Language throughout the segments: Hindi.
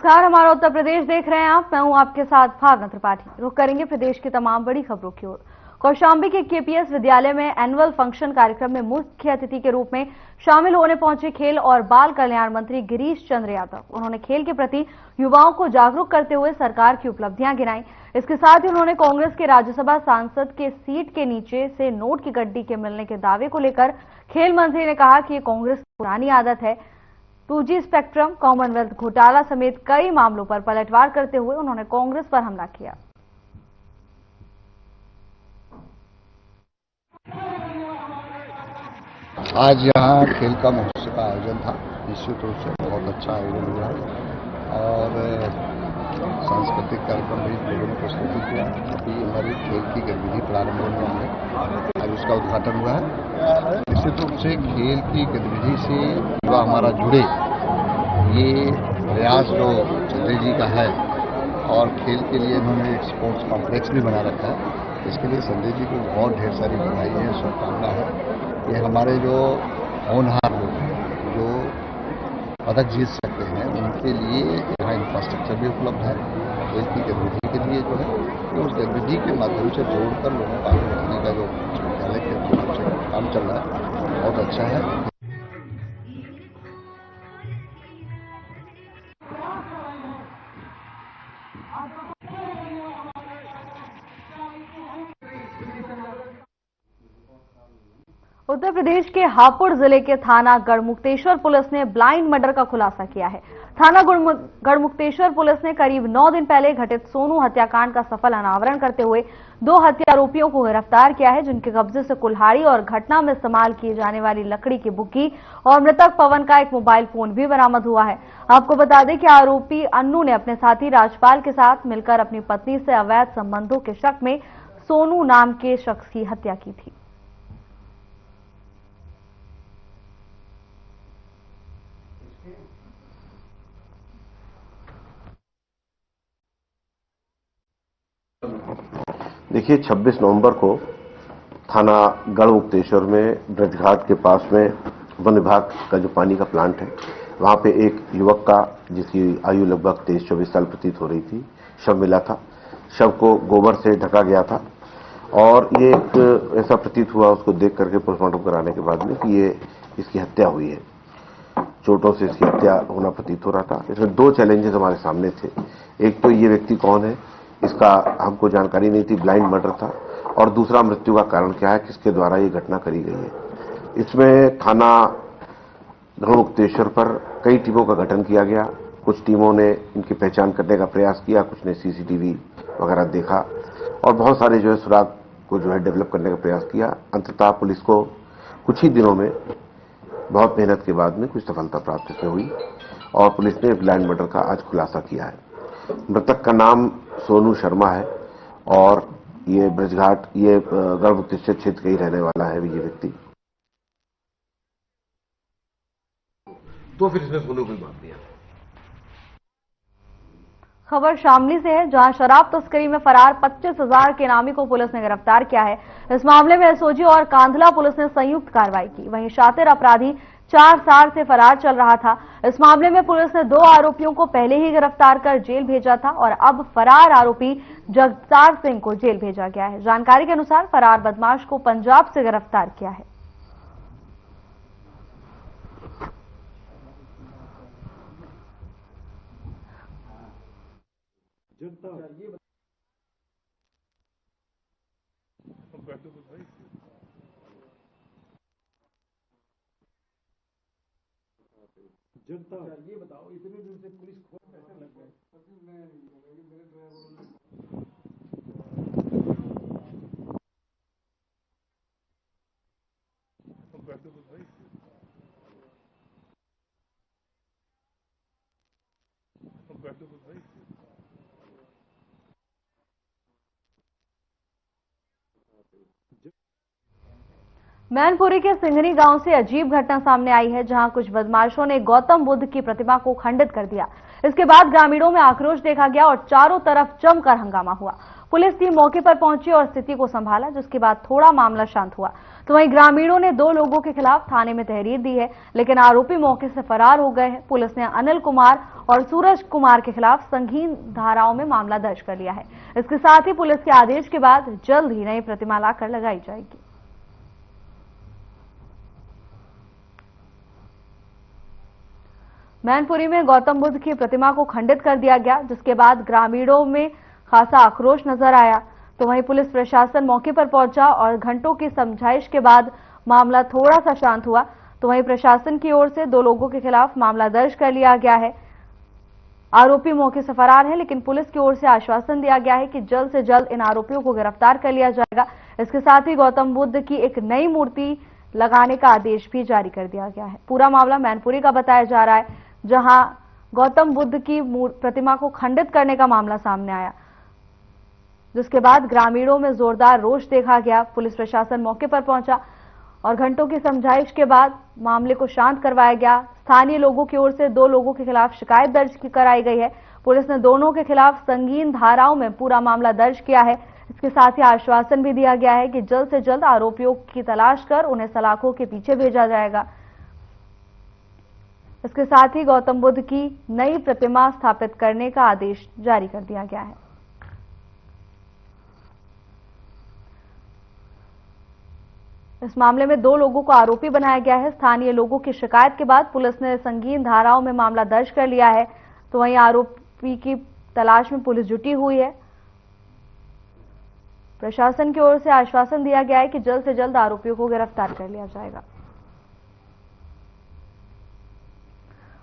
नमस्कार, हमारा उत्तर प्रदेश देख रहे हैं आप। मैं हूं आपके साथ भावना त्रिपाठी। रुक करेंगे प्रदेश की तमाम बड़ी खबरों की ओर। कौशांबी के केपीएस विद्यालय में एनुअल फंक्शन कार्यक्रम में मुख्य अतिथि के रूप में शामिल होने पहुंचे खेल और बाल कल्याण मंत्री गिरीश चंद्र यादव। उन्होंने खेल के प्रति युवाओं को जागरूक करते हुए सरकार की उपलब्धियां गिनाई। इसके साथ ही उन्होंने कांग्रेस के राज्यसभा सांसद के सीट के नीचे से नोट की गड्डी के मिलने के दावे को लेकर खेल मंत्री ने कहा कि ये कांग्रेस की पुरानी आदत है। 2G स्पेक्ट्रम, कॉमनवेल्थ घोटाला समेत कई मामलों पर पलटवार करते हुए उन्होंने कांग्रेस पर हमला किया। आज यहाँ खेल का महोत्सव का आयोजन था। निश्चित रूप से बहुत अच्छा आयोजन हुआ और सांस्कृतिक कार्यक्रम भी लोगों ने प्रस्तुत किया। अभी हमारी खेल की गतिविधि प्रारंभ होने वाली है, आज उसका उद्घाटन हुआ है। निश्चित रूप से खेल की गतिविधि से युवा हमारा जुड़े, ये प्रयास जो चंद्र जी का है और खेल के लिए उन्होंने एक स्पोर्ट्स कॉम्प्लेक्स भी बना रखा है। इसके लिए संजय जी को बहुत ढेर सारी बधाई है, शुभकामना है। ये हमारे जो होनहार लोग हैं, जो पदक जीत सकते हैं, उनके लिए यहाँ इंफ्रास्ट्रक्चर भी उपलब्ध है। खेल की गतिविधि के लिए जो है तो उस गतिविधि के माध्यम से जोड़कर लोगों को आगे बढ़ने का जो विद्यालय के तरफ से काम चल रहा है, बहुत अच्छा है। उत्तर प्रदेश के हापुड़ जिले के थाना गढ़मुक्तेश्वर पुलिस ने ब्लाइंड मर्डर का खुलासा किया है। थाना गढ़मुक्तेश्वर पुलिस ने करीब 9 दिन पहले घटित सोनू हत्याकांड का सफल अनावरण करते हुए 2 हत्या आरोपियों को गिरफ्तार किया है, जिनके कब्जे से कुल्हाड़ी और घटना में इस्तेमाल की जाने वाली लकड़ी की बुग्गी और मृतक पवन का एक मोबाइल फोन भी बरामद हुआ है। आपको बता दें कि आरोपी अन्नू ने अपने साथी राजपाल के साथ मिलकर अपनी पत्नी से अवैध संबंधों के शक में सोनू नाम के शख्स की हत्या की थी। देखिए, 26 नवंबर को थाना गढ़मुक्तेश्वर में ब्रजघाट के पास में वन विभाग का जो पानी का प्लांट है, वहां पे एक युवक का, जिसकी आयु लगभग 23-24 साल प्रतीत हो रही थी, शव मिला था। शव को गोबर से ढका गया था और ये एक ऐसा प्रतीत हुआ उसको देख करके पोस्टमार्टम कराने के बाद में कि ये इसकी हत्या हुई है। चोटों से इसकी हत्या होना प्रतीत हो रहा था। इसमें 2 चैलेंजेस हमारे सामने थे। एक तो ये व्यक्ति कौन है, इसका हमको जानकारी नहीं थी, ब्लाइंड मर्डर था, और दूसरा मृत्यु का कारण क्या है, किसके द्वारा ये घटना करी गई है। इसमें थाना गढ़मुक्तेश्वर पर कई टीमों का गठन किया गया। कुछ टीमों ने इनकी पहचान करने का प्रयास किया, कुछ ने सीसीटीवी वगैरह देखा और बहुत सारे जो है सुराग को जो है डेवलप करने का प्रयास किया। अंततः पुलिस को कुछ ही दिनों में बहुत मेहनत के बाद में कुछ सफलता प्राप्त इसमें हुई और पुलिस ने ब्लाइंड मर्डर का आज खुलासा किया है। मृतक का नाम सोनू शर्मा है और ये ब्रजघाट, ये गढ़मुक्तेश्वर क्षेत्र का ही रहने वाला है ये व्यक्ति। तो फिर इसमें सोनू कोई बात नहीं है। खबर शामली से है, जहां शराब तस्करी में फरार 25,000 के इनामी को पुलिस ने गिरफ्तार किया है। इस मामले में एसओजी और कांधला पुलिस ने संयुक्त कार्रवाई की। वहीं शातिर अपराधी 4 साल से फरार चल रहा था। इस मामले में पुलिस ने 2 आरोपियों को पहले ही गिरफ्तार कर जेल भेजा था और अब फरार आरोपी जगतार सिंह को जेल भेजा गया है। जानकारी के अनुसार फरार बदमाश को पंजाब से गिरफ्तार किया है। जनता ये बताओ, इतने दिन से पुलिस खोज कैसे लग गए? मैनपुरी के सिंघनी गांव से अजीब घटना सामने आई है, जहां कुछ बदमाशों ने गौतम बुद्ध की प्रतिमा को खंडित कर दिया। इसके बाद ग्रामीणों में आक्रोश देखा गया और चारों तरफ जमकर हंगामा हुआ। पुलिस टीम मौके पर पहुंची और स्थिति को संभाला, जिसके बाद थोड़ा मामला शांत हुआ। तो वहीं ग्रामीणों ने 2 लोगों के खिलाफ थाने में तहरीर दी है, लेकिन आरोपी मौके से फरार हो गए हैं। पुलिस ने अनिल कुमार और सूरज कुमार के खिलाफ संगीन धाराओं में मामला दर्ज कर लिया है। इसके साथ ही पुलिस के आदेश के बाद जल्द ही नई प्रतिमा लाकर लगाई जाएगी। मैनपुरी में गौतम बुद्ध की प्रतिमा को खंडित कर दिया गया, जिसके बाद ग्रामीणों में खासा आक्रोश नजर आया। तो वहीं पुलिस प्रशासन मौके पर पहुंचा और घंटों की समझाइश के बाद मामला थोड़ा सा शांत हुआ। तो वहीं प्रशासन की ओर से 2 लोगों के खिलाफ मामला दर्ज कर लिया गया है। आरोपी मौके से फरार है, लेकिन पुलिस की ओर से आश्वासन दिया गया है कि जल्द से जल्द इन आरोपियों को गिरफ्तार कर लिया जाएगा। इसके साथ ही गौतम बुद्ध की एक नई मूर्ति लगाने का आदेश भी जारी कर दिया गया है। पूरा मामला मैनपुरी का बताया जा रहा है, जहां गौतम बुद्ध की प्रतिमा को खंडित करने का मामला सामने आया, जिसके बाद ग्रामीणों में जोरदार रोष देखा गया। पुलिस प्रशासन मौके पर पहुंचा और घंटों की समझाइश के बाद मामले को शांत करवाया गया। स्थानीय लोगों की ओर से 2 लोगों के खिलाफ शिकायत दर्ज कराई गई है। पुलिस ने दोनों के खिलाफ संगीन धाराओं में पूरा मामला दर्ज किया है। इसके साथ ही आश्वासन भी दिया गया है कि जल्द से जल्द आरोपियों की तलाश कर उन्हें सलाखों के पीछे भेजा जाएगा। इसके साथ ही गौतम बुद्ध की नई प्रतिमा स्थापित करने का आदेश जारी कर दिया गया है। इस मामले में 2 लोगों को आरोपी बनाया गया है। स्थानीय लोगों की शिकायत के बाद पुलिस ने संगीन धाराओं में मामला दर्ज कर लिया है। तो वहीं आरोपी की तलाश में पुलिस जुटी हुई है। प्रशासन की ओर से आश्वासन दिया गया है कि जल्द से जल्द आरोपियों को गिरफ्तार कर लिया जाएगा।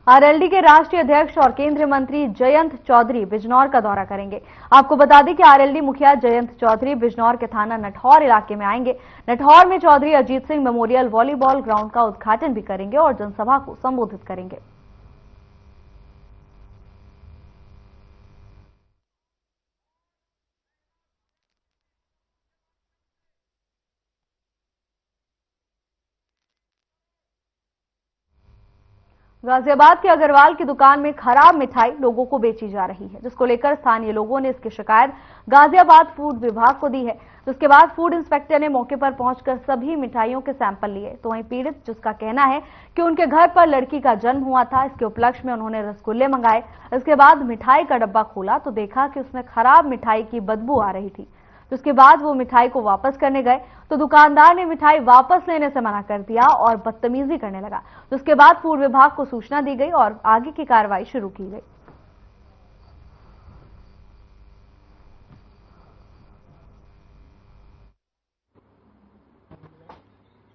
आरएलडी के राष्ट्रीय अध्यक्ष और केंद्रीय मंत्री जयंत चौधरी बिजनौर का दौरा करेंगे। आपको बता दें कि आरएलडी मुखिया जयंत चौधरी बिजनौर के थाना नठौर इलाके में आएंगे। नठौर में Chaudhary Ajit Singh memorial volleyball ground का उद्घाटन भी करेंगे और जनसभा को संबोधित करेंगे। गाजियाबाद के अग्रवाल की दुकान में खराब मिठाई लोगों को बेची जा रही है, जिसको लेकर स्थानीय लोगों ने इसकी शिकायत गाजियाबाद फूड विभाग को दी है। जिसके बाद फूड इंस्पेक्टर ने मौके पर पहुंचकर सभी मिठाइयों के सैंपल लिए। तो वहीं पीड़ित, जिसका कहना है कि उनके घर पर लड़की का जन्म हुआ था, इसके उपलक्ष्य में उन्होंने रसगुल्ले मंगाए। इसके बाद मिठाई का डब्बा खोला तो देखा कि उसमें खराब मिठाई की बदबू आ रही थी। जिसके बाद वो मिठाई को वापस करने गए तो दुकानदार ने मिठाई वापस लेने से मना कर दिया और बदतमीजी करने लगा। जिसके बाद फूड विभाग को सूचना दी गई और आगे की कार्रवाई शुरू की गई।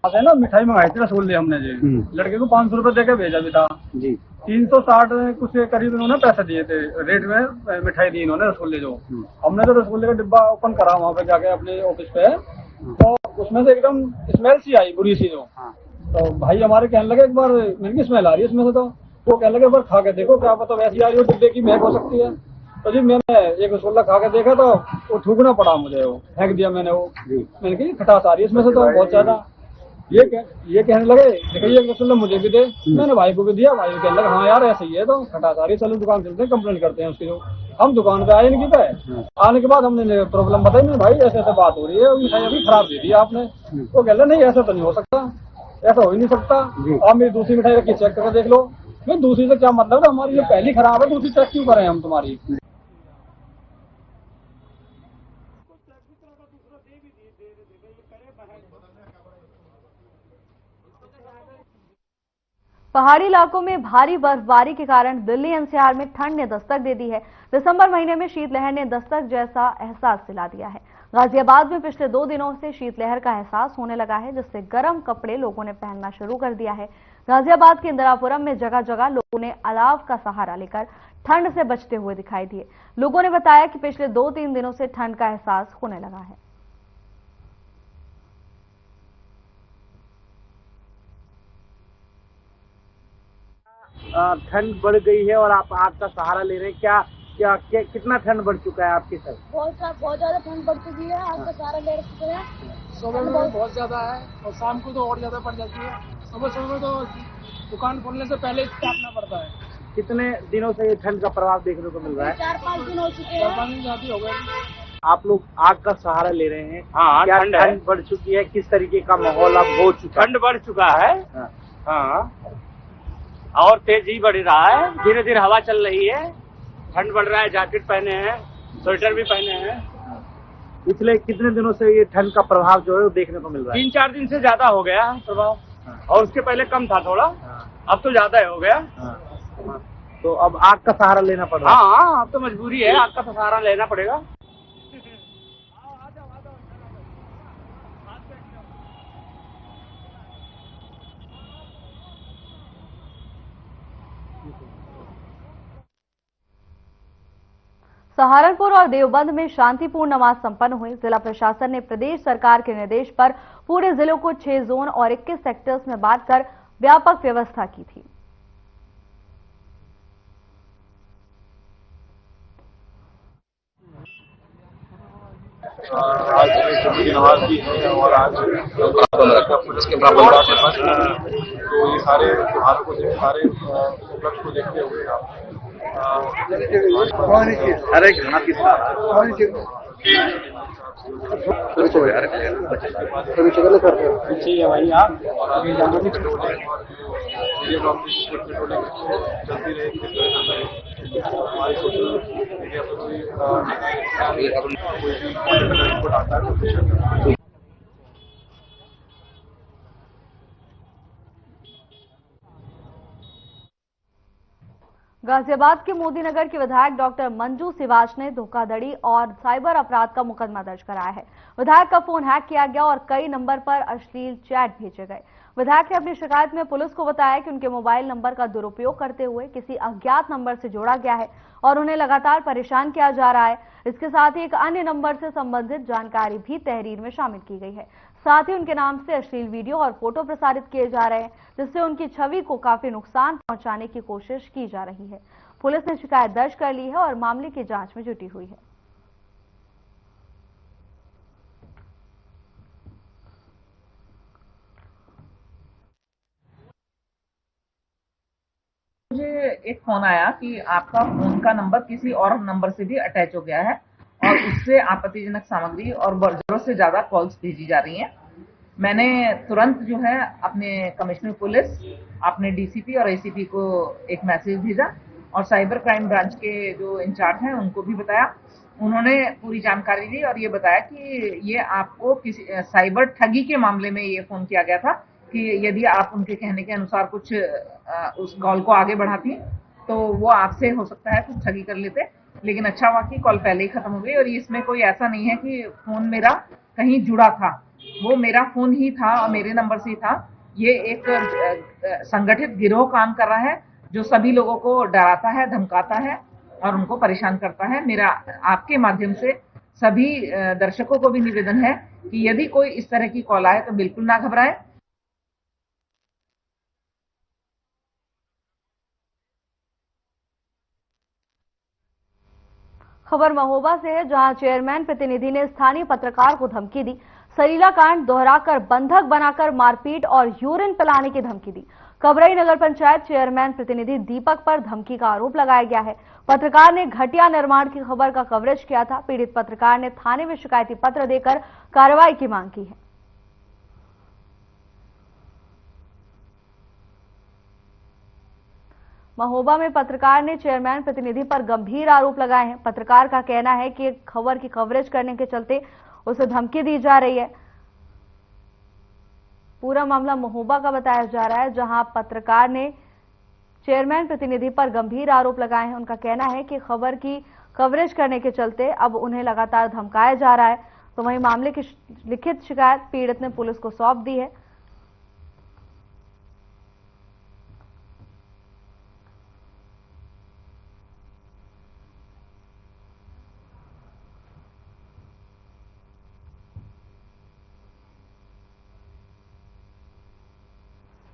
है ना, मिठाई मंगाई थी रसगुल्ले हमने जी। लड़के को 500 रुपए देके भेजा भी था जी। 360 कुछ करीब इन्होंने पैसे दिए थे रेट में मिठाई दी इन्होंने रसगुल्ले जो। हमने तो रसगुल्ले का डिब्बा ओपन करा वहाँ पे जाके अपने ऑफिस पे, तो उसमें से एकदम स्मेल सी आई बुरी सी जो। तो भाई हमारे कहने लगे एक बार मिल स्मेल आ रही है इसमें से, तो वो कहने लगे एक बार खा के देखो, क्या पता वैसी आ रही हो, डिब्बे की महक हो सकती है। तो जी मैंने एक रसगुल्ला खा के देखा तो वो थूकना पड़ा मुझे, वो फेंक दिया मैंने। वो मैंने कही खटास आ रही है इसमें से तो बहुत ज्यादा। ये कहने लगे देखिए ये रसगुल्ला मुझे भी दे। मैंने भाई को भी दिया, भाई कहने लगे हाँ यार ऐसे ही है, तो खटास आ रही है, चलो दुकान चलते हैं, कंप्लेंट करते हैं उसकी। जो हम दुकान पे आए इनकी पे, आने के बाद हमने प्रॉब्लम बताई, नहीं भाई ऐसे ऐसे बात हो रही है, मिठाई अभी खराब दे दी आपने। वो कह रहे नहीं ऐसा तो नहीं हो सकता, ऐसा हो ही नहीं सकता, आप मेरी दूसरी मिठाई रखी चेक करके देख लो। मैं दूसरी से क्या मतलब है, हमारी जो पहली खराब है दूसरी चेक क्यों करें हम तुम्हारी। पहाड़ी इलाकों में भारी बर्फबारी के कारण दिल्ली एनसीआर में ठंड ने दस्तक दे दी है। दिसंबर महीने में शीतलहर ने दस्तक जैसा एहसास दिला दिया है। गाजियाबाद में पिछले 2 दिनों से शीतलहर का एहसास होने लगा है, जिससे गर्म कपड़े लोगों ने पहनना शुरू कर दिया है। गाजियाबाद के इंदिरापुरम में जगह जगह लोगों ने अलाव का सहारा लेकर ठंड से बचते हुए दिखाई दिए। लोगों ने बताया कि पिछले 2-3 दिनों से ठंड का एहसास होने लगा है। ठंड बढ़ गई है और आप आग का सहारा ले रहे हैं, क्या कितना ठंड बढ़ चुका है आपके साथ? बहुत ज्यादा ठंड बढ़ चुकी है, आग का सहारा ले चुके हैं। सुबह में बहुत ज्यादा है और शाम को तो और ज्यादा पड़ जाती है। सुबह में तो दुकान खोलने से पहले तापना पड़ता है। कितने दिनों से ये ठंड का प्रभाव देखने को मिल रहा है? 4-5 दिन हो चुके हैं। 4-5 दिन ज्यादा हो गए। आप लोग आग का सहारा ले रहे हैं। हाँ, क्या ठंड है। ठंड बढ़ चुकी है? किस तरीके का माहौल अब हो चुका है? ठंड बढ़ चुका है। हाँ। हाँ, और तेज ही बढ़ रहा है। धीरे धीरे हवा चल रही है, ठंड बढ़ रहा है। जैकेट पहने हैं, स्वेटर भी पहने हैं। पिछले कितने दिनों से ये ठंड का प्रभाव जो है वो देखने को मिल रहा है? 3-4 दिन से ज्यादा हो गया प्रभाव, और उसके पहले कम था थोड़ा, अब तो ज्यादा हो गया। तो अब आग का सहारा लेना पड़ रहा है। हाँ, अब तो मजबूरी है, आग का सहारा लेना पड़ेगा। सहारनपुर और देवबंद में शांतिपूर्ण नमाज संपन्न हुई। जिला प्रशासन ने प्रदेश सरकार के निर्देश पर पूरे जिलों को 6 जोन और 21 सेक्टर्स में बांटकर व्यापक व्यवस्था की थी। आज की नमाज भी है और आज पुलिस के बराबर के पास तो ये सारे त्योहारों को सारे उपलक्ष्य को देखते हुए अरे घना कितना पीछे वही आप आगे जाना भी चलती रहे। हमारी सोशल मीडिया पर कोई आता है। गाजियाबाद के मोदीनगर के विधायक डॉक्टर मंजू सिवाच ने धोखाधड़ी और साइबर अपराध का मुकदमा दर्ज कराया है। विधायक का फोन हैक किया गया और कई नंबर पर अश्लील चैट भेजे गए। विधायक ने अपनी शिकायत में पुलिस को बताया कि उनके मोबाइल नंबर का दुरुपयोग करते हुए किसी अज्ञात नंबर से जोड़ा गया है और उन्हें लगातार परेशान किया जा रहा है। इसके साथ ही एक अन्य नंबर से संबंधित जानकारी भी तहरीर में शामिल की गई है। साथ ही उनके नाम से अश्लील वीडियो और फोटो प्रसारित किए जा रहे हैं, जिससे उनकी छवि को काफी नुकसान पहुंचाने की कोशिश की जा रही है। पुलिस ने शिकायत दर्ज कर ली है और मामले की जांच में जुटी हुई है। मुझे एक फोन आया कि आपका फोन का नंबर किसी और नंबर से भी अटैच हो गया है और उससे आपत्तिजनक सामग्री और जरूरत से ज्यादा कॉल्स भेजी जा रही हैं। मैंने तुरंत जो है अपने कमिश्नर पुलिस, अपने डीसीपी और एसीपी को एक मैसेज भेजा और साइबर क्राइम ब्रांच के जो इंचार्ज हैं उनको भी बताया। उन्होंने पूरी जानकारी दी और ये बताया कि ये आपको किसी साइबर ठगी के मामले में ये फोन किया गया था कि यदि आप उनके कहने के अनुसार कुछ उस कॉल को आगे बढ़ाती तो वो आपसे हो सकता है कुछ ठगी कर लेते। लेकिन अच्छा हुआ कि कॉल पहले ही खत्म हो गई और इसमें कोई ऐसा नहीं है कि फोन मेरा कहीं जुड़ा था, वो मेरा फोन ही था और मेरे नंबर से ही था। ये एक संगठित गिरोह काम कर रहा है जो सभी लोगों को डराता है, धमकाता है और उनको परेशान करता है। मेरा आपके माध्यम से सभी दर्शकों को भी निवेदन है कि यदि कोई इस तरह की कॉल आए तो बिल्कुल ना घबराएं। खबर महोबा से है, जहां चेयरमैन प्रतिनिधि ने स्थानीय पत्रकार को धमकी दी। सरीला कांड दोहराकर बंधक बनाकर मारपीट और यूरिन पिलाने की धमकी दी। कबरई नगर पंचायत चेयरमैन प्रतिनिधि दीपक पर धमकी का आरोप लगाया गया है। पत्रकार ने घटिया निर्माण की खबर का कवरेज किया था। पीड़ित पत्रकार ने थाने में शिकायती पत्र देकर कार्रवाई की मांग की है। महोबा में पत्रकार ने चेयरमैन प्रतिनिधि पर गंभीर आरोप लगाए हैं। पत्रकार का कहना है कि खबर की कवरेज करने के चलते उसे धमकी दी जा रही है। पूरा मामला महोबा का बताया जा रहा है, जहां पत्रकार ने चेयरमैन प्रतिनिधि पर गंभीर आरोप लगाए हैं। उनका कहना है कि खबर की कवरेज करने के चलते अब उन्हें लगातार धमकाया जा रहा है। तो वहीं मामले की लिखित शिकायत पीड़ित ने पुलिस को सौंप दी है।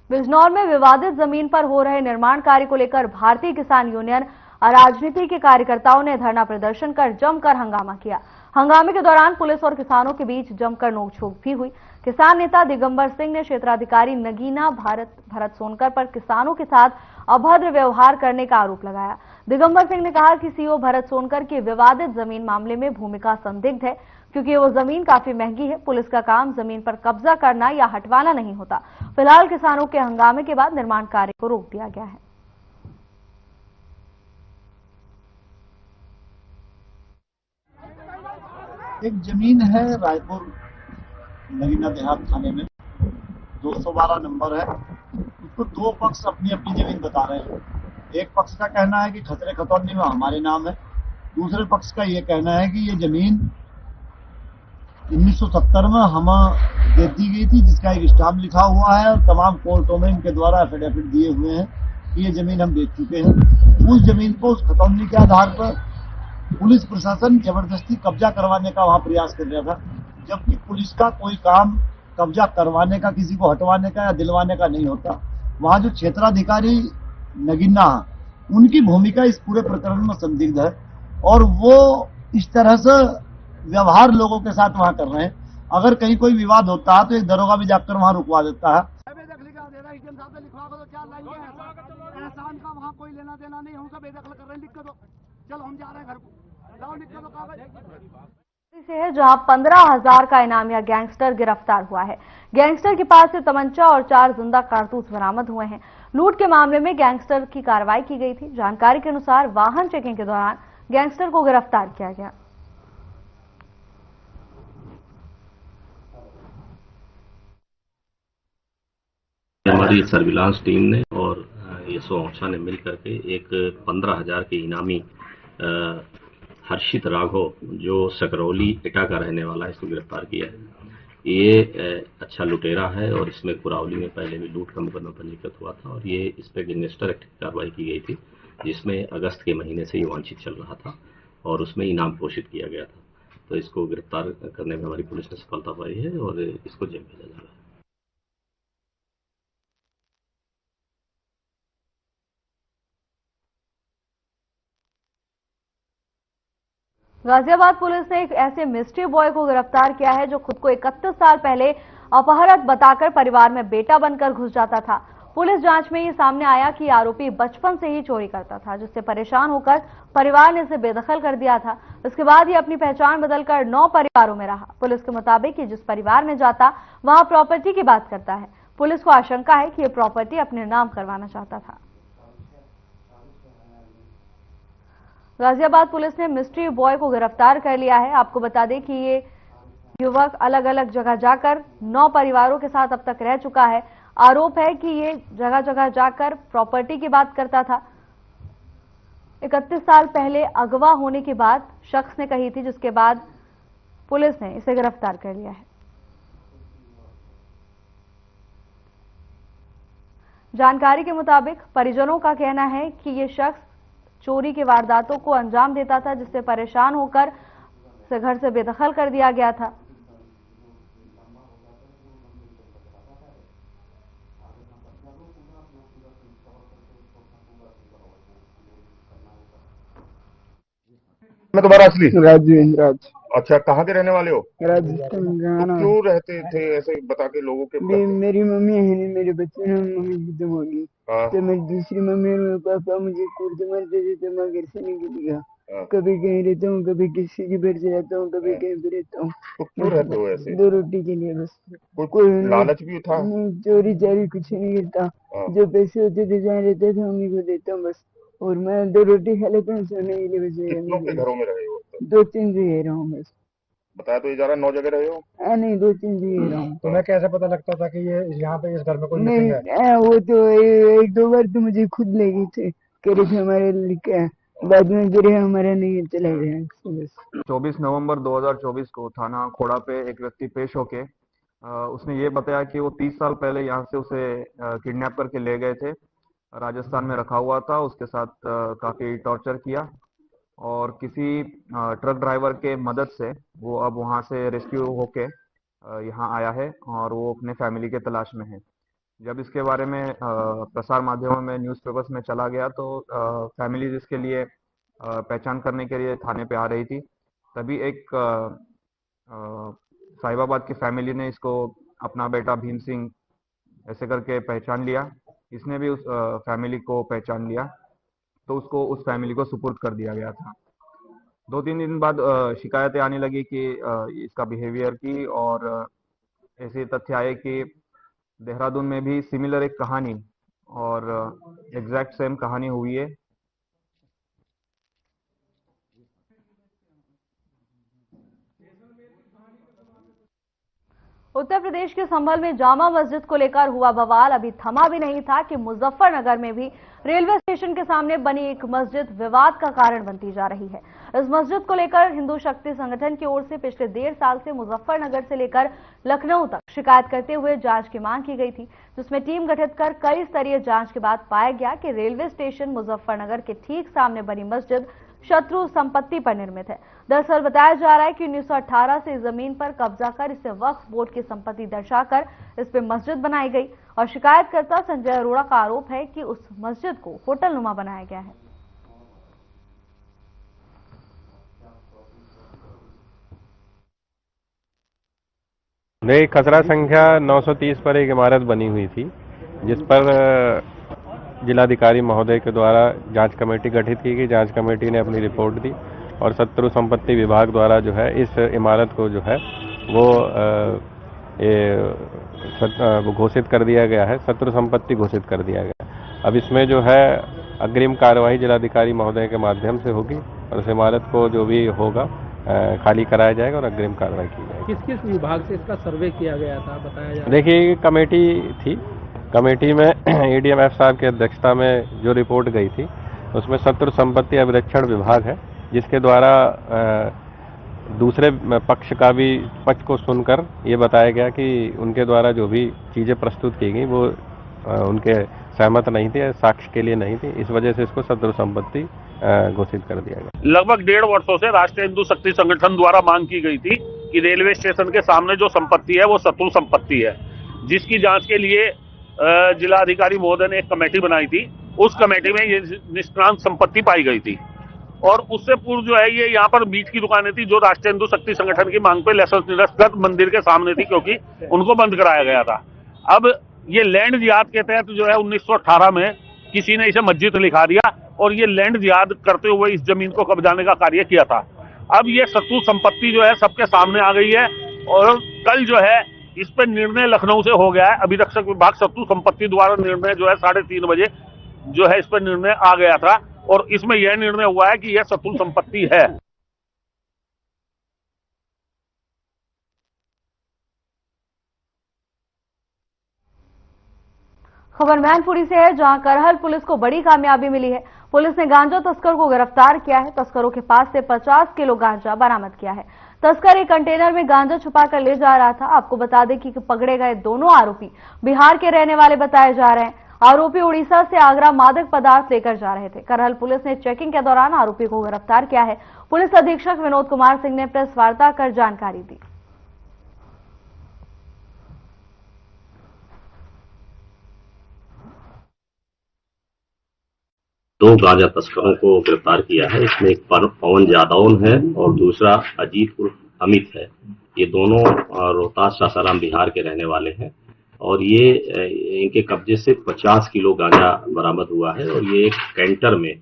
बिजनौर में विवादित जमीन पर हो रहे निर्माण कार्य को लेकर भारतीय किसान यूनियन राजनीति के कार्यकर्ताओं ने धरना प्रदर्शन कर जमकर हंगामा किया। हंगामे के दौरान पुलिस और किसानों के बीच जमकर नोकझोंक भी हुई। किसान नेता दिगंबर सिंह ने क्षेत्राधिकारी नगीना भरत सोनकर पर किसानों के साथ अभद्र व्यवहार करने का आरोप लगाया। दिगंबर सिंह ने कहा कि सीओ भरत सोनकर की विवादित जमीन मामले में भूमिका संदिग्ध है, क्योंकि वो जमीन काफी महंगी है। पुलिस का काम जमीन पर कब्जा करना या हटवाना नहीं होता। फिलहाल किसानों के हंगामे के बाद निर्माण कार्य को रोक दिया गया है। एक जमीन है रायपुर नगीना देहात थाने में, 212 नंबर है। उसको दो पक्ष अपनी अपनी जमीन बता रहे हैं। एक पक्ष का कहना है कि खतरे खतौनी में हमारे नाम है, दूसरे पक्ष का ये कहना है कि ये जमीन 1970 में हम दे दी गई थी, जिसका एक स्टाम्प लिखा हुआ है और तमाम कोर्टों में इनके द्वारा एफिडेविट दिए हुए हैं कि ये जमीन हम बेच चुके हैं। उस जमीन को उस खतौनी के आधार पर पुलिस प्रशासन जबरदस्ती कब्जा करवाने का वहां प्रयास कर रहा था, जबकि पुलिस का कोई काम कब्जा करवाने का, किसी को हटवाने का या दिलवाने का नहीं होता। वहां जो क्षेत्राधिकारी नगीना, उनकी भूमिका इस पूरे प्रकरण में संदिग्ध है और वो इस तरह से व्यवहार लोगों के साथ वहां कर रहे हैं। अगर कहीं कोई विवाद होता है तो एक दरोगा भी जाकर वहां रुकवा देता है। एहसान का वहाँ कोई लेना देना नहीं, हम सब बेदखल कर रहे हैं, लिख के दो, चलो हम जा रहे हैं घर को, लाओ लिख के दो कागज। से है जहां 15,000 का इनामिया गैंगस्टर गिरफ्तार हुआ है। गैंगस्टर के पास से तमंचा और 4 जिंदा कारतूस बरामद हुए हैं। लूट के मामले में गैंगस्टर की कार्रवाई की गई थी। जानकारी के अनुसार वाहन चेकिंग के दौरान गैंगस्टर को गिरफ्तार किया गया। हमारी सर्विलांस टीम ने और यसो औंछा ने मिलकर के एक 15,000 के इनामी हर्षित राघव, जो सकरौली इटा का रहने वाला है, इसको गिरफ्तार किया है। ये अच्छा लुटेरा है और इसमें कुरावली में पहले भी लूट का मुकदमा पंजीकृत हुआ था और ये इस पर गैंगस्टर एक्ट की कार्रवाई की गई थी, जिसमें अगस्त के महीने से ये वांछित चल रहा था और उसमें इनाम घोषित किया गया था। तो इसको गिरफ्तार करने में हमारी पुलिस ने सफलता पाई है और इसको जेल भेजा जा रहा है। गाजियाबाद पुलिस ने एक ऐसे मिस्ट्री बॉय को गिरफ्तार किया है जो खुद को 31 साल पहले अपहरत बताकर परिवार में बेटा बनकर घुस जाता था। पुलिस जांच में ये सामने आया कि आरोपी बचपन से ही चोरी करता था, जिससे परेशान होकर परिवार ने इसे बेदखल कर दिया था। इसके बाद ये अपनी पहचान बदलकर 9 परिवारों में रहा। पुलिस के मुताबिक ये जिस परिवार में जाता वहां प्रॉपर्टी की बात करता है। पुलिस को आशंका है कि ये प्रॉपर्टी अपने नाम करवाना चाहता था। गाजियाबाद पुलिस ने मिस्ट्री बॉय को गिरफ्तार कर लिया है। आपको बता दें कि ये युवक अलग अलग जगह जाकर 9 परिवारों के साथ अब तक रह चुका है। आरोप है कि ये जगह जगह जाकर प्रॉपर्टी की बात करता था। 31 साल पहले अगवा होने की बात शख्स ने कही थी, जिसके बाद पुलिस ने इसे गिरफ्तार कर लिया है। जानकारी के मुताबिक परिजनों का कहना है कि ये शख्स चोरी की वारदातों को अंजाम देता था, जिससे परेशान होकर उसे घर से बेदखल कर दिया गया था। मैं तुम्हारा असली राजेंद्र। अच्छा, कहाँ के रहने वाले हो? राजस्थान गाना। क्यों रहते थे ऐसे बता के लोगों के? मेरी मम्मी है नहीं, मेरे बच्चे हैं, मम्मी खत्म हो गई तो मेरी दूसरी मम्मी और मेरे पापा मुझे कूट मारते थे, तो मैं घर से निकल गया। कभी कहीं रहता हूँ, कभी किसी के घर से रहता हूँ, कभी कहीं पे रहता हूँ। तो क्यों रहते हो ऐसे? 2 रोटी के लिए बस। कोई लालच भी था? चोरी चारी कुछ नहीं करता, जो पैसे होते थे जहाँ रहते थे उन्हीं को देता हूँ बस। और मैं 2 रोटी खा लेता हूँ सोने के लिए बस। कितनों के घरों में रहे हो? 2-3 जगह रहा हूँ बस। बताया तो ये जा रहा 9 जगह रहे हो? नहीं, 2-3 जगह रहा हूँ। तुम्हें कैसे पता लगता था कि ये यहाँ पे इस घर में कोई नहीं है? वो तो 1-2 बार तो मुझे खुद ले गई थे, कह रहे थे हमारे लिखा है, बाद में गिरे हमारा नहीं चला गया। 24 नवंबर 2024 को थाना खोड़ा पे एक व्यक्ति पेश होके उसने ये बताया कि वो 30 साल पहले यहाँ से उसे किडनैप करके ले गए थे, राजस्थान में रखा हुआ था, उसके साथ काफी टॉर्चर किया और किसी ट्रक ड्राइवर के मदद से वो अब वहाँ से रेस्क्यू होके यहाँ आया है और वो अपने फैमिली के तलाश में है। जब इसके बारे में प्रसार माध्यमों में, न्यूज़पेपर्स में चला गया तो फैमिलीज इसके लिए पहचान करने के लिए थाने पे आ रही थी। तभी एक साहिबाबाद की फैमिली ने इसको अपना बेटा भीम सिंह ऐसे करके पहचान लिया। इसने भी उस फैमिली को पहचान लिया तो उसको उस फैमिली को सुपुर्द कर दिया गया था। 2-3 दिन बाद शिकायतें आने लगी कि इसका बिहेवियर की, और ऐसे तथ्य आए कि देहरादून में भी सिमिलर एक कहानी और एग्जैक्ट सेम कहानी हुई है। उत्तर प्रदेश के संभल में जामा मस्जिद को लेकर हुआ बवाल अभी थमा भी नहीं था कि मुजफ्फरनगर में भी रेलवे स्टेशन के सामने बनी एक मस्जिद विवाद का कारण बनती जा रही है। इस मस्जिद को लेकर हिंदू शक्ति संगठन की ओर से पिछले 1.5 साल से मुजफ्फरनगर से लेकर लखनऊ तक शिकायत करते हुए जांच की मांग की गई थी, जिसमें टीम गठित कर कई स्तरीय जांच के बाद पाया गया कि रेलवे स्टेशन मुजफ्फरनगर के ठीक सामने बनी मस्जिद शत्रु संपत्ति पर निर्मित है। दरअसल बताया जा रहा है कि 1918 से इस जमीन पर कब्जा कर इसे वक्फ बोर्ड की संपत्ति दर्शाकर इस पर मस्जिद बनाई गई और शिकायतकर्ता संजय अरोड़ा का आरोप है कि उस मस्जिद को होटल नुमा बनाया गया है। नई खसरा संख्या 930 पर एक इमारत बनी हुई थी, जिस पर जिलाधिकारी महोदय के द्वारा जांच कमेटी गठित की गई। जांच कमेटी ने अपनी रिपोर्ट दी और शत्रु संपत्ति विभाग द्वारा जो है इस इमारत को जो है वो घोषित कर दिया गया है, शत्रु संपत्ति घोषित कर दिया गया। अब इसमें जो है अग्रिम कार्रवाई जिलाधिकारी महोदय के माध्यम से होगी और उस इमारत को जो भी होगा खाली कराया जाएगा और अग्रिम कार्रवाई की जाएगी। किस किस विभाग से इसका सर्वे किया गया था, बताया जाए? देखिए, कमेटी थी, कमेटी में एडीएमएफ साहब की अध्यक्षता में जो रिपोर्ट गई थी उसमें शत्रु संपत्ति अभिरक्षण विभाग है, जिसके द्वारा दूसरे पक्ष को सुनकर ये बताया गया कि उनके द्वारा जो भी चीजें प्रस्तुत की गई वो उनके सहमत नहीं थे, साक्ष्य के लिए नहीं थी, इस वजह से इसको शत्रु संपत्ति घोषित कर दिया गया। लगभग 1.5 वर्षों से राष्ट्रीय हिंदू शक्ति संगठन द्वारा मांग की गई थी कि रेलवे स्टेशन के सामने जो संपत्ति है वो शत्रु संपत्ति है, जिसकी जांच के लिए जिलाधिकारी महोदय ने एक कमेटी बनाई थी। उस कमेटी में ये निष्क्रांत संपत्ति पाई गई थी और उससे पूर्व जो है ये यहाँ पर मीट की दुकानें थी जो राष्ट्रीय हिंदू शक्ति संगठन की मांग पे लाइसेंस निरस्त मंदिर के सामने थी, क्योंकि उनको बंद कराया गया था। अब ये लैंड जिहाद के तहत जो है 1918 में किसी ने इसे मस्जिद लिखा दिया और ये लैंड जिहाद करते हुए इस जमीन को कब्जाने का कार्य किया था। अब ये शत्रु संपत्ति जो है सबके सामने आ गई है और कल जो है इस पर निर्णय लखनऊ से हो गया है। अभिरक्षक विभाग शत्रु संपत्ति द्वारा निर्णय जो है 3:30 बजे जो है इस पर निर्णय आ गया था और इसमें यह निर्णय हुआ है कि यह शत्रु संपत्ति है। खबर मैनपुरी से है, जहां करहल पुलिस को बड़ी कामयाबी मिली है। पुलिस ने गांजा तस्कर को गिरफ्तार किया है। तस्करों के पास से 50 किलो गांजा बरामद किया है। तस्कर एक कंटेनर में गांजा छुपा कर ले जा रहा था। आपको बता दें कि पकड़े गए दोनों आरोपी बिहार के रहने वाले बताए जा रहे हैं। आरोपी उड़ीसा से आगरा मादक पदार्थ लेकर जा रहे थे। करहल पुलिस ने चेकिंग के दौरान आरोपी को गिरफ्तार किया है। पुलिस अधीक्षक विनोद कुमार सिंह ने प्रेस वार्ता कर जानकारी दी। दो गांजा तस्करों को गिरफ्तार किया है। इसमें एक पवन जादौन है और दूसरा अजीत उर्फ अमित है। ये दोनों रोहतास सासाराम बिहार के रहने वाले हैं और ये इनके कब्जे से 50 किलो गांजा बरामद हुआ है और ये एक कैंटर में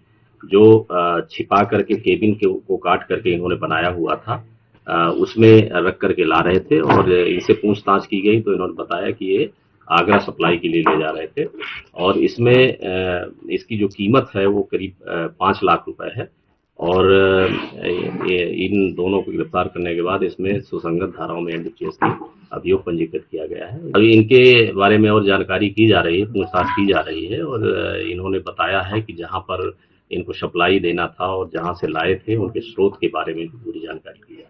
जो छिपा करके केबिन को काट करके इन्होंने बनाया हुआ था उसमें रख करके ला रहे थे और इनसे पूछताछ की गई तो इन्होंने बताया कि ये आगरा सप्लाई के लिए ले जा रहे थे और इसमें इसकी जो कीमत है वो करीब 5 लाख रुपए है और इन दोनों को गिरफ्तार करने के बाद इसमें सुसंगत धाराओं में एनडीपीएस की अभियोग पंजीकृत किया गया है। अभी इनके बारे में और जानकारी की जा रही है, पूछताछ की जा रही है और इन्होंने बताया है कि जहां पर इनको सप्लाई देना था और जहां से लाए थे उनके स्रोत के बारे में पूरी जानकारी दी जा रही है।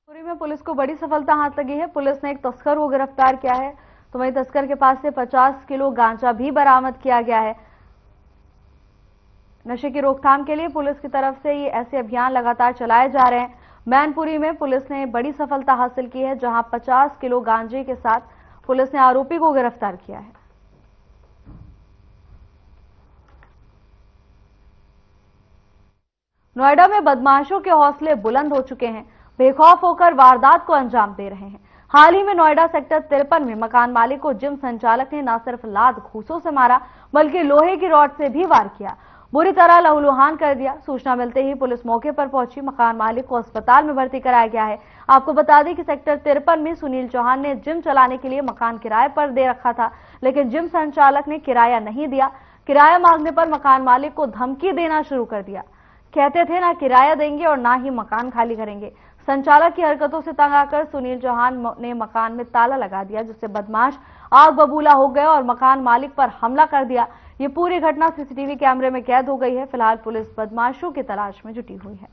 पुरी में पुलिस को बड़ी सफलता हाथ लगी है। पुलिस ने एक तस्कर को गिरफ्तार किया है तो वहीं तस्कर के पास से 50 किलो गांजा भी बरामद किया गया है। नशे की रोकथाम के लिए पुलिस की तरफ से ये ऐसे अभियान लगातार चलाए जा रहे हैं। मैनपुरी में पुलिस ने बड़ी सफलता हासिल की है, जहां 50 किलो गांजे के साथ पुलिस ने आरोपी को गिरफ्तार किया है। नोएडा में बदमाशों के हौसले बुलंद हो चुके हैं। बेखौफ होकर वारदात को अंजाम दे रहे हैं। हाल ही में नोएडा सेक्टर 53 में मकान मालिक को जिम संचालक ने न सिर्फ लात घूंसों से मारा बल्कि लोहे की रॉड से भी वार किया, बुरी तरह लहूलुहान कर दिया। सूचना मिलते ही पुलिस मौके पर पहुंची। मकान मालिक को अस्पताल में भर्ती कराया गया है। आपको बता दें कि सेक्टर 53 में सुनील चौहान ने जिम चलाने के लिए मकान किराए पर दे रखा था, लेकिन जिम संचालक ने किराया नहीं दिया। किराया मांगने पर मकान मालिक को धमकी देना शुरू कर दिया। कहते थे ना किराया देंगे और ना ही मकान खाली करेंगे। संचालक की हरकतों से तंग आकर सुनील चौहान ने मकान में ताला लगा दिया, जिससे बदमाश आग बबूला हो गए और मकान मालिक पर हमला कर दिया। ये पूरी घटना सीसीटीवी कैमरे में कैद हो गई है। फिलहाल पुलिस बदमाशों की तलाश में जुटी हुई है।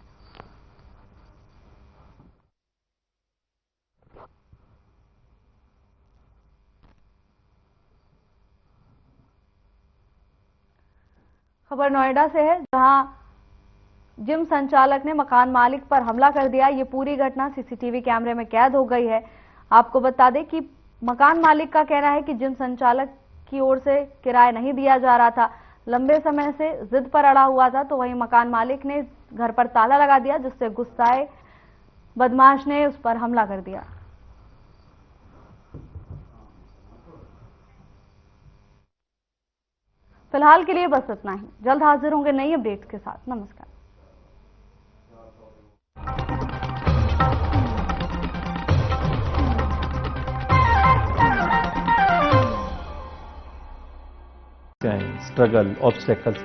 खबर नोएडा से है, जहां जिम संचालक ने मकान मालिक पर हमला कर दिया। ये पूरी घटना सीसीटीवी कैमरे में कैद हो गई है। आपको बता दें कि मकान मालिक का कहना है कि जिम संचालक की ओर से किराया नहीं दिया जा रहा था, लंबे समय से जिद पर अड़ा हुआ था। तो वहीं मकान मालिक ने घर पर ताला लगा दिया, जिससे गुस्साए बदमाश ने उस पर हमला कर दिया। फिलहाल के लिए बस इतना ही। जल्द हाजिर होंगे नई अपडेट्स के साथ। नमस्कार। Struggle, obstacles,